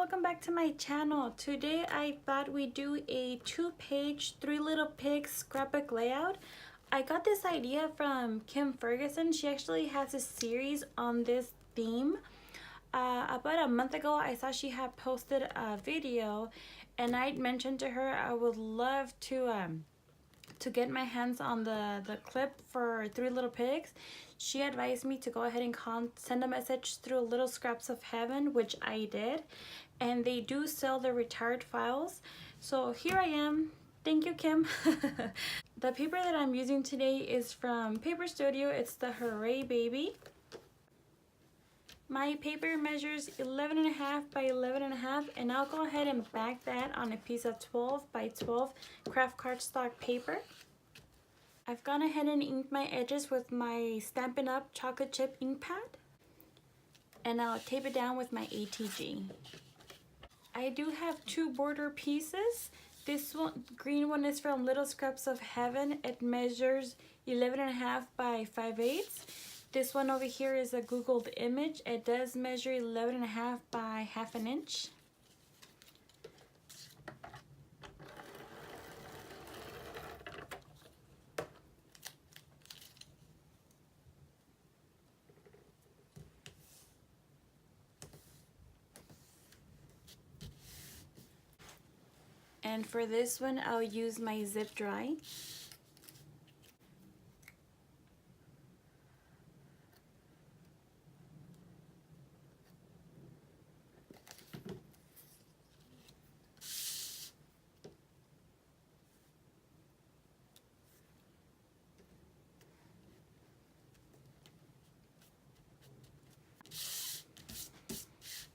welcome back to my channel. Today I thought we'd do a 2-page Three Little Pigs scrapbook layout. I got this idea from Kim Ferguson. She actually has a series on this theme. About a month ago I saw she had posted a video and I'd mentioned to her I would love to get my hands on the clip for Three Little Pigs. She advised me to go ahead and send a message through Little Scraps of Heaven, which I did, and they do sell the retired files. So here I am. Thank you, Kim. The paper that I'm using today is from Paper Studio. It's the Hooray Baby. My paper measures 11.5 by 11.5, and I'll go ahead and back that on a piece of 12 by 12 craft cardstock paper. I've gone ahead and inked my edges with my Stampin' Up! Chocolate Chip ink pad, and I'll tape it down with my ATG. I do have two border pieces. This one, green one, is from Little Scraps of Heaven. It measures 11.5 by 5/8. This one over here is a Googled image. It does measure 11.5 by 1/2 inch. And for this one, I'll use my zip dry.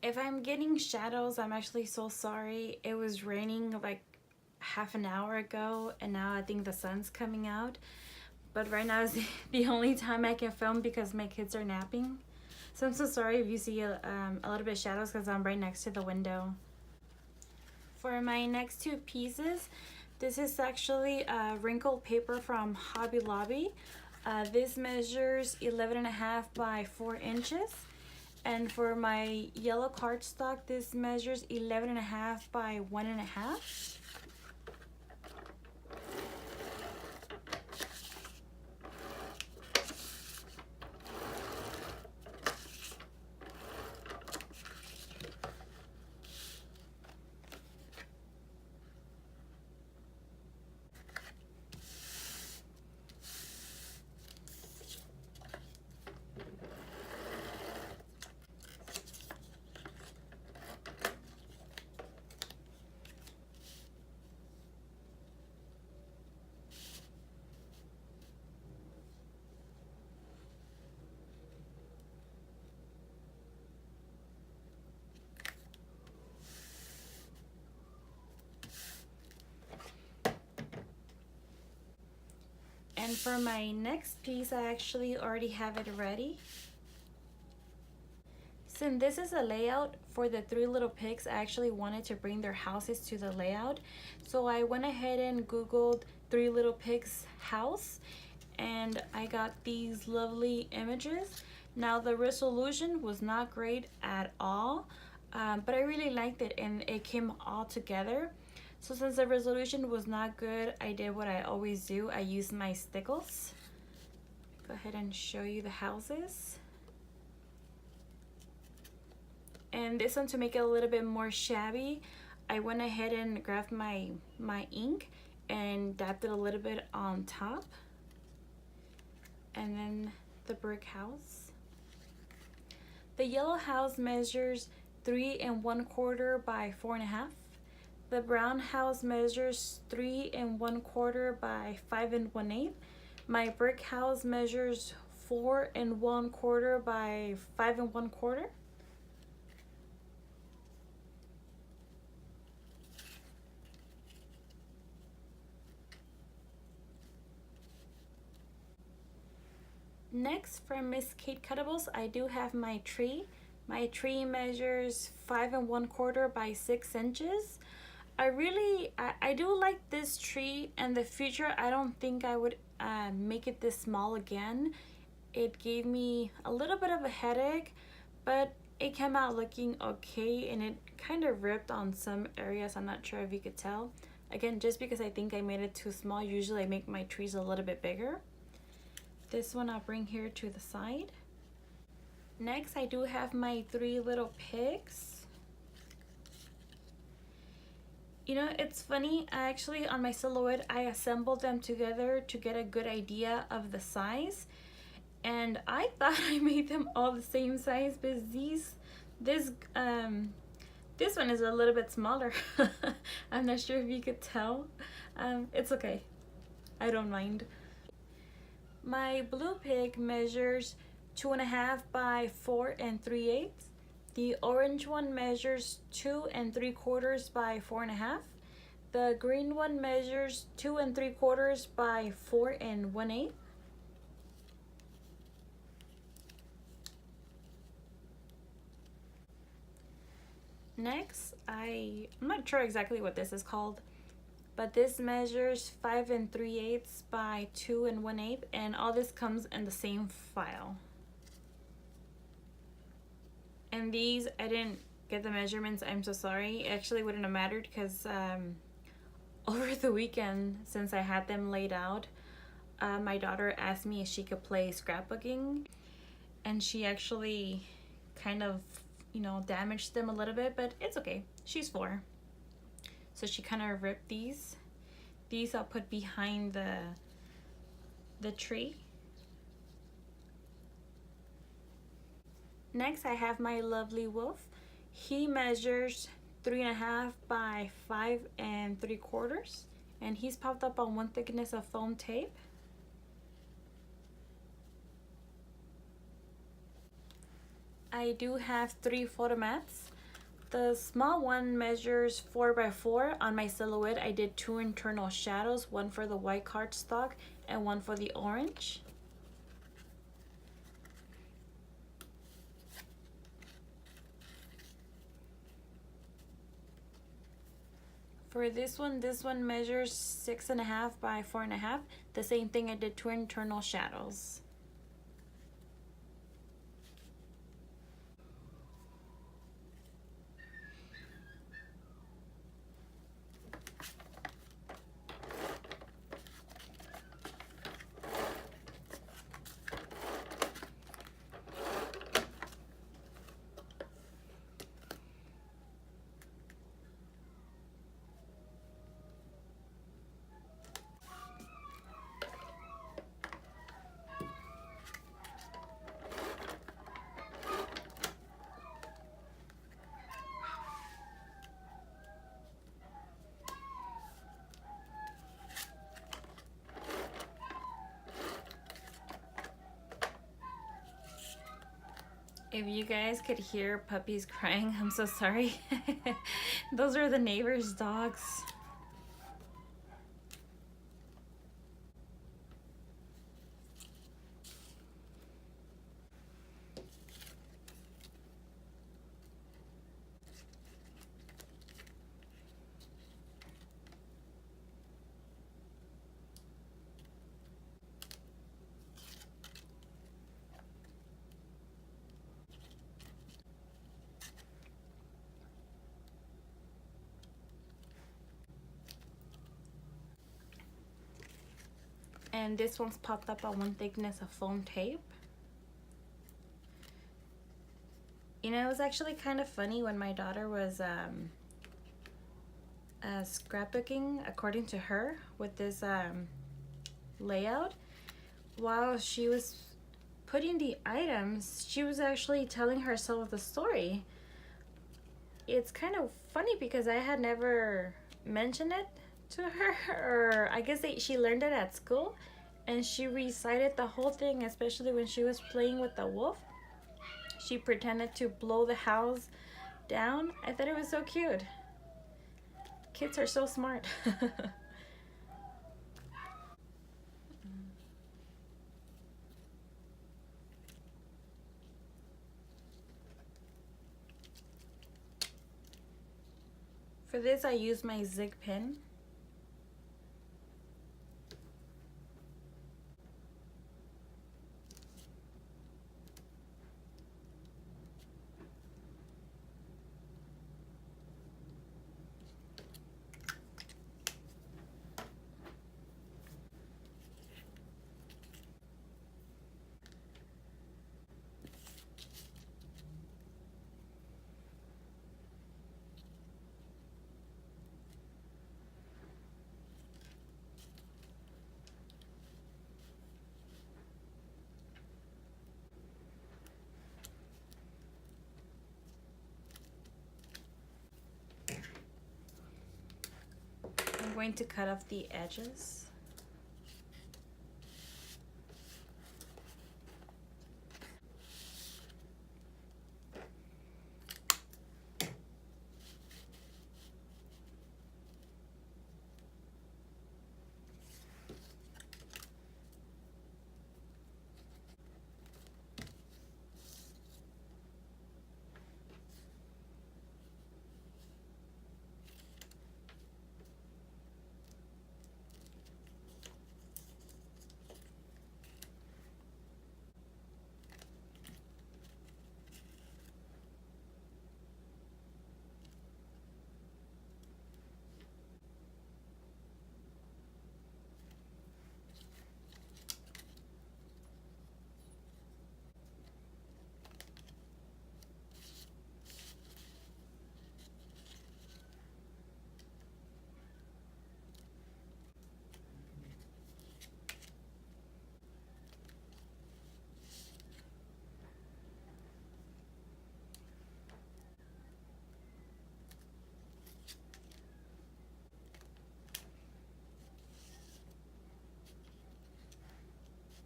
If I'm getting shadows, I'm actually so sorry. It was raining like half an hour ago and now I think the sun's coming out. But right now is the only time I can film because my kids are napping. So I'm so sorry if you see a little bit of shadows because I'm right next to the window. For my next two pieces, this is actually wrinkled paper from Hobby Lobby. This measures 11.5 by 4 inches. And for my yellow cardstock, this measures 11.5 by 1.5. And for my next piece, I actually already have it ready. Since this is a layout for the Three Little Pigs, I actually wanted to bring their houses to the layout. So I went ahead and Googled Three Little Pigs house, and I got these lovely images. Now the resolution was not great at all, but I really liked it and it came all together. So since the resolution was not good, I did what I always do. I used my stickles. Go ahead and show you the houses. And this one, to make it a little bit more shabby, I went ahead and grabbed my ink and dabbed it a little bit on top. And then the brick house. The yellow house measures 3 1/4 by 4.5. The brown house measures 3 1/4 by 5 1/8. My brick house measures 4 1/4 by 5 1/4. Next, from Miss Kate Cuttables, I do have my tree. My tree measures 5 1/4 by 6 inches. I do like this tree. In the future, I don't think I would make it this small again. It gave me a little bit of a headache, but it came out looking okay, and it kind of ripped on some areas. I'm not sure if you could tell. Again, just because I think I made it too small. Usually I make my trees a little bit bigger. This one I'll bring here to the side. Next, I do have my 3 little pigs. You know, it's funny, I actually, on my silhouette, I assembled them together to get a good idea of the size. And I thought I made them all the same size, but this one is a little bit smaller. I'm not sure if you could tell. It's okay. I don't mind. My blue pig measures 2.5 by 4 3/8. The orange one measures 2 3/4 by 4.5. The green one measures 2 3/4 by 4 1/8. Next, I'm not sure exactly what this is called, but this measures 5 3/8 by 2 1/8, and all this comes in the same file. And these, I didn't get the measurements, I'm so sorry. It actually wouldn't have mattered because over the weekend, since I had them laid out, my daughter asked me if she could play scrapbooking, and she actually kind of, you know, damaged them a little bit, but it's okay. She's 4. So she kind of ripped these. These I'll put behind the tree. Next, I have my lovely wolf. He measures 3.5 by 5 3/4, and he's popped up on 1 thickness of foam tape. I do have 3 photo mats. The small one measures 4 by 4. On my silhouette, I did 2 internal shadows, one for the white cardstock and one for the orange. For this one measures 6.5 by 4.5. The same thing, I did 2 internal shadows. If you guys could hear puppies crying, I'm so sorry. Those are the neighbors' dogs. And this one's popped up on 1 thickness of foam tape. You know, it was actually kind of funny when my daughter was scrapbooking, according to her, with this layout. While she was putting the items, she was actually telling herself the story. It's kind of funny because I had never mentioned it to her, or I guess she learned it at school, and she recited the whole thing, especially when she was playing with the wolf. She pretended to blow the house down. I thought it was so cute. Kids are so smart. For this, I use my zig pen. going to cut off the edges.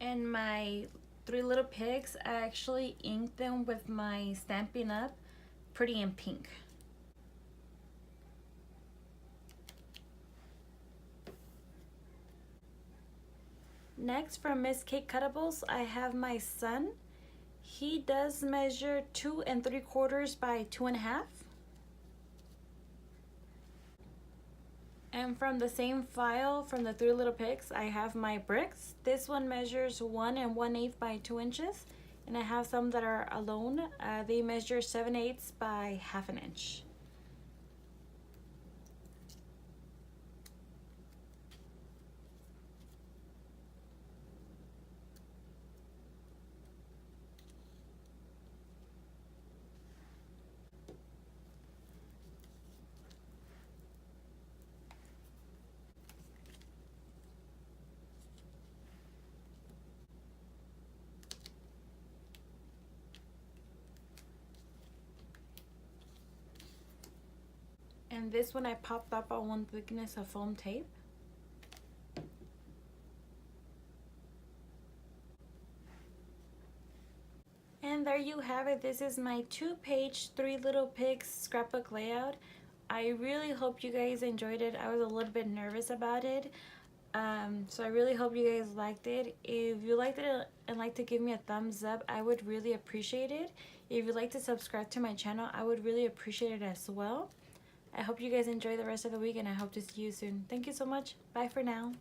And my three little pigs, I actually inked them with my Stampin' Up! Pretty in Pink. Next, from Miss Cake Cuttables, I have my son. He does measure 2 3/4 by 2 1/2. And from the same file, from the Three Little Pigs, I have my bricks. This one measures 1 1/8 by 2 inches. And I have some that are alone. They measure 7/8 by 1/2 inch. And this one I popped up on 1 thickness of foam tape. And there you have it. This is my 2-page Three Little Pigs scrapbook layout. I really hope you guys enjoyed it. I was a little bit nervous about it. So I really hope you guys liked it. If you liked it and like to give me a thumbs up, I would really appreciate it. If you'd like to subscribe to my channel, I would really appreciate it as well. I hope you guys enjoy the rest of the week, and I hope to see you soon. Thank you so much. Bye for now.